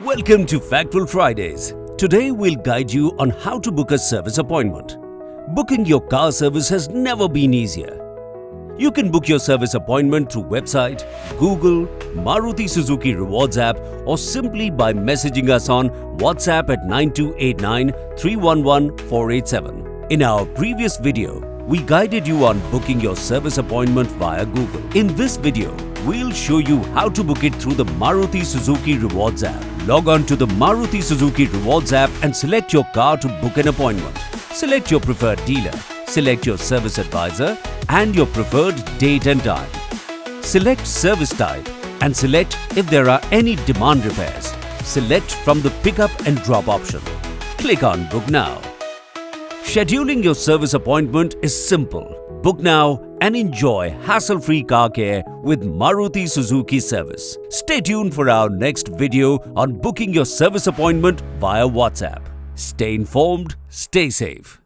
Welcome to Factful Fridays. Today we'll guide you on how to book a service appointment. Booking your car service has never been easier. You can book your service appointment through website, Google, Maruti Suzuki Rewards App or simply by messaging us on WhatsApp at 9289 311 487. In our previous video, we guided you on booking your service appointment via Google. In this video, we'll show you how to book it through the Maruti Suzuki Rewards App. Log on to the Maruti Suzuki Rewards App and select your car to book an appointment. Select your preferred dealer, select your service advisor and your preferred date and time. Select service type and select if there are any demand repairs. Select from the pickup and drop option. Click on Book Now. Scheduling your service appointment is simple. Book now and enjoy hassle-free car care with Maruti Suzuki service. Stay tuned for our next video on booking your service appointment via WhatsApp. Stay informed, stay safe.